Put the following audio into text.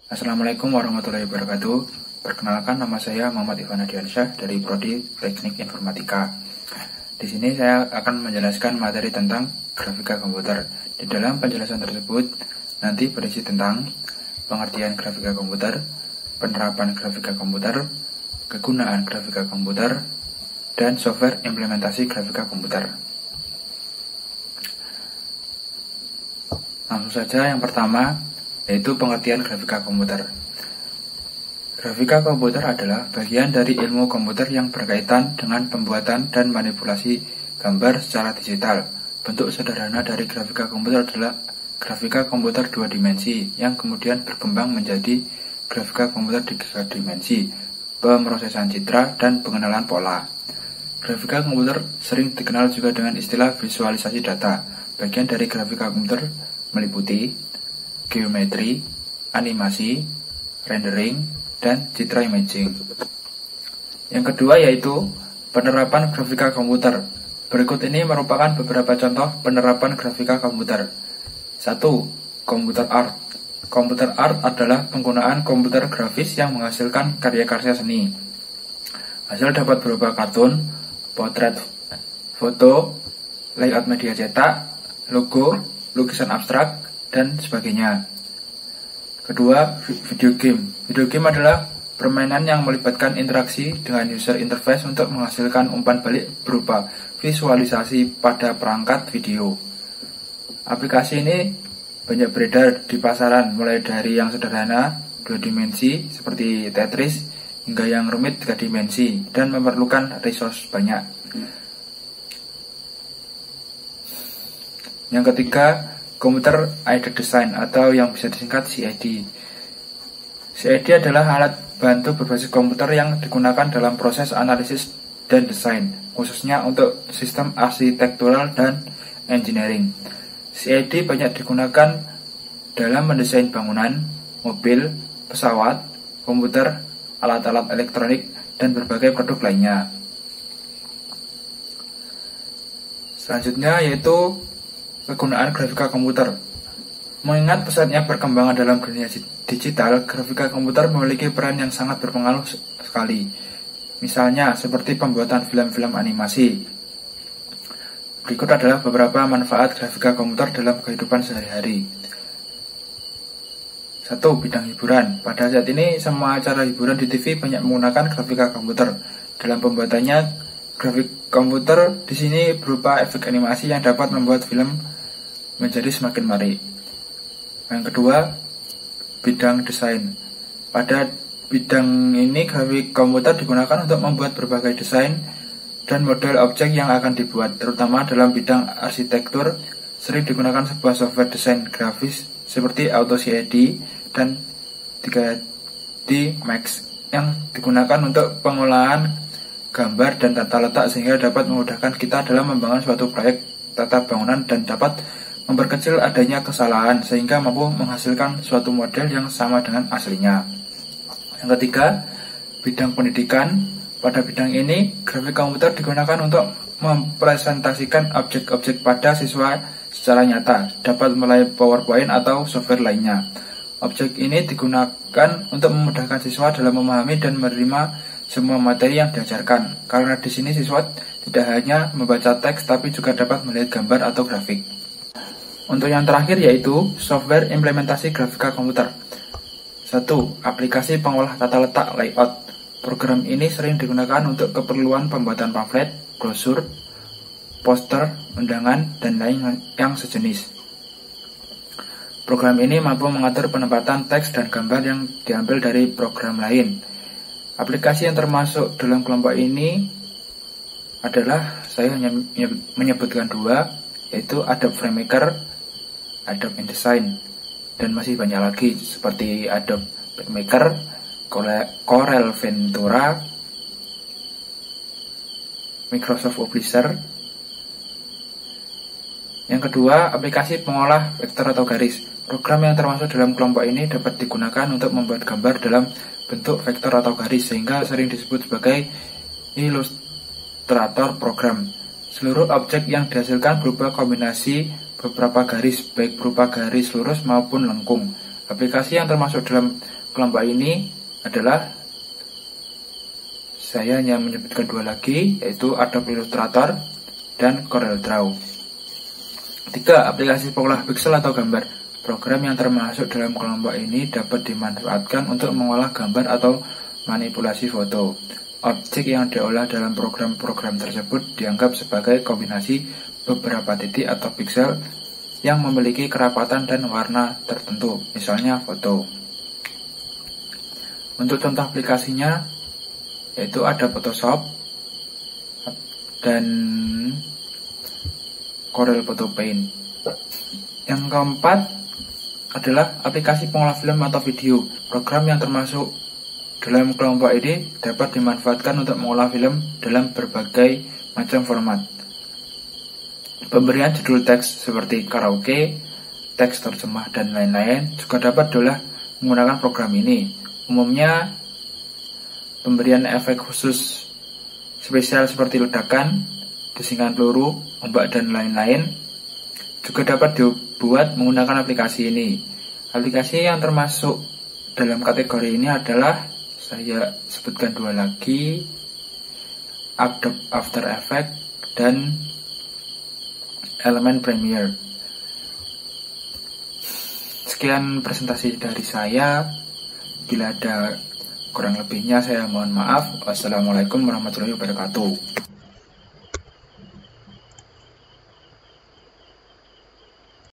Assalamualaikum warahmatullahi wabarakatuh. Perkenalkan, nama saya Muhammad Ivan Adiansyah dari Prodi Teknik Informatika. Di sini saya akan menjelaskan materi tentang grafika komputer. Di dalam penjelasan tersebut nanti berisi tentang pengertian grafika komputer, penerapan grafika komputer, kegunaan grafika komputer, dan software implementasi grafika komputer. Langsung saja, yang pertama yaitu pengertian grafika komputer. Grafika komputer adalah bagian dari ilmu komputer yang berkaitan dengan pembuatan dan manipulasi gambar secara digital. Bentuk sederhana dari grafika komputer adalah grafika komputer 2 dimensi yang kemudian berkembang menjadi grafika komputer 3 dimensi, pemrosesan citra, dan pengenalan pola. Grafika komputer sering dikenal juga dengan istilah visualisasi data. Bagian dari grafika komputer meliputi geometri, animasi, rendering, dan citra imaging. Yang kedua yaitu penerapan grafika komputer. Berikut ini merupakan beberapa contoh penerapan grafika komputer. 1. Computer art. Computer art adalah penggunaan komputer grafis yang menghasilkan karya-karya seni. Hasil dapat berupa kartun, potret, foto, layout media cetak, logo, lukisan abstrak, dan sebagainya. Kedua, video game. Video game adalah permainan yang melibatkan interaksi dengan user interface untuk menghasilkan umpan balik berupa visualisasi pada perangkat video. Aplikasi ini banyak beredar di pasaran, mulai dari yang sederhana 2 dimensi seperti Tetris hingga yang rumit 3 dimensi dan memerlukan resource banyak. Yang ketiga, Computer Aided Design atau yang bisa disingkat CAD. CAD adalah alat bantu berbasis komputer yang digunakan dalam proses analisis dan desain, khususnya untuk sistem arsitektural dan engineering. CAD banyak digunakan dalam mendesain bangunan, mobil, pesawat, komputer, alat-alat elektronik, dan berbagai produk lainnya. Selanjutnya yaitu kegunaan grafika komputer. Mengingat pesatnya perkembangan dalam dunia digital, grafika komputer memiliki peran yang sangat berpengaruh sekali. Misalnya, seperti pembuatan film-film animasi. Berikut adalah beberapa manfaat grafika komputer dalam kehidupan sehari-hari. 1. Bidang hiburan. Pada saat ini, semua acara hiburan di TV banyak menggunakan grafika komputer. Dalam pembuatannya, grafik komputer di sini berupa efek animasi yang dapat membuat film menjadi semakin menarik. Yang kedua, bidang desain. Pada bidang ini, grafik komputer digunakan untuk membuat berbagai desain dan model objek yang akan dibuat, terutama dalam bidang arsitektur. Sering digunakan sebuah software desain grafis seperti AutoCAD dan 3D Max yang digunakan untuk pengolahan gambar dan tata letak sehingga dapat memudahkan kita dalam membangun suatu proyek tata bangunan dan dapat memperkecil adanya kesalahan sehingga mampu menghasilkan suatu model yang sama dengan aslinya. Yang ketiga, bidang pendidikan. Pada bidang ini, grafik komputer digunakan untuk mempresentasikan objek-objek pada siswa secara nyata, dapat melalui PowerPoint atau software lainnya. Objek ini digunakan untuk memudahkan siswa dalam memahami dan menerima semua materi yang diajarkan, karena di sini siswa tidak hanya membaca teks tapi juga dapat melihat gambar atau grafik. Untuk yang terakhir yaitu software implementasi grafika komputer. 1. Aplikasi pengolah tata letak layout. Program ini sering digunakan untuk keperluan pembuatan pamflet, brosur, poster, undangan, dan lain yang sejenis. Program ini mampu mengatur penempatan teks dan gambar yang diambil dari program lain. Aplikasi yang termasuk dalam kelompok ini adalah, saya hanya menyebutkan 2, yaitu Adobe FrameMaker, Adobe InDesign, dan masih banyak lagi seperti Adobe FrameMaker, Corel Ventura, Microsoft Publisher. Yang kedua, aplikasi pengolah vektor atau garis. Program yang termasuk dalam kelompok ini dapat digunakan untuk membuat gambar dalam bentuk vektor atau garis sehingga sering disebut sebagai ilustrator program. Seluruh objek yang dihasilkan berupa kombinasi beberapa garis, baik berupa garis lurus maupun lengkung. Aplikasi yang termasuk dalam kelompok ini adalah, saya hanya menyebutkan 2 lagi, yaitu Adobe Illustrator dan CorelDRAW. 3. Aplikasi pengolah pixel atau gambar. Program yang termasuk dalam kelompok ini dapat dimanfaatkan untuk mengolah gambar atau manipulasi foto. Objek yang diolah dalam program-program tersebut dianggap sebagai kombinasi beberapa titik atau piksel yang memiliki kerapatan dan warna tertentu, misalnya foto. Untuk contoh aplikasinya, yaitu ada Photoshop dan Corel Photo Paint. Yang keempat adalah aplikasi pengolah film atau video. Program yang termasuk dalam kelompok ini dapat dimanfaatkan untuk mengolah film dalam berbagai macam format. Pemberian judul teks seperti karaoke, teks terjemah, dan lain-lain juga dapat diolah menggunakan program ini. Umumnya, pemberian efek khusus spesial seperti ledakan, desingan peluru, ombak, dan lain-lain juga dapat dibuat menggunakan aplikasi ini. Aplikasi yang termasuk dalam kategori ini adalah, saya sebutkan 2 lagi, Adobe After Effects dan Element Premiere. Sekian presentasi dari saya. Bila ada kurang lebihnya saya mohon maaf. Wassalamualaikum warahmatullahi wabarakatuh.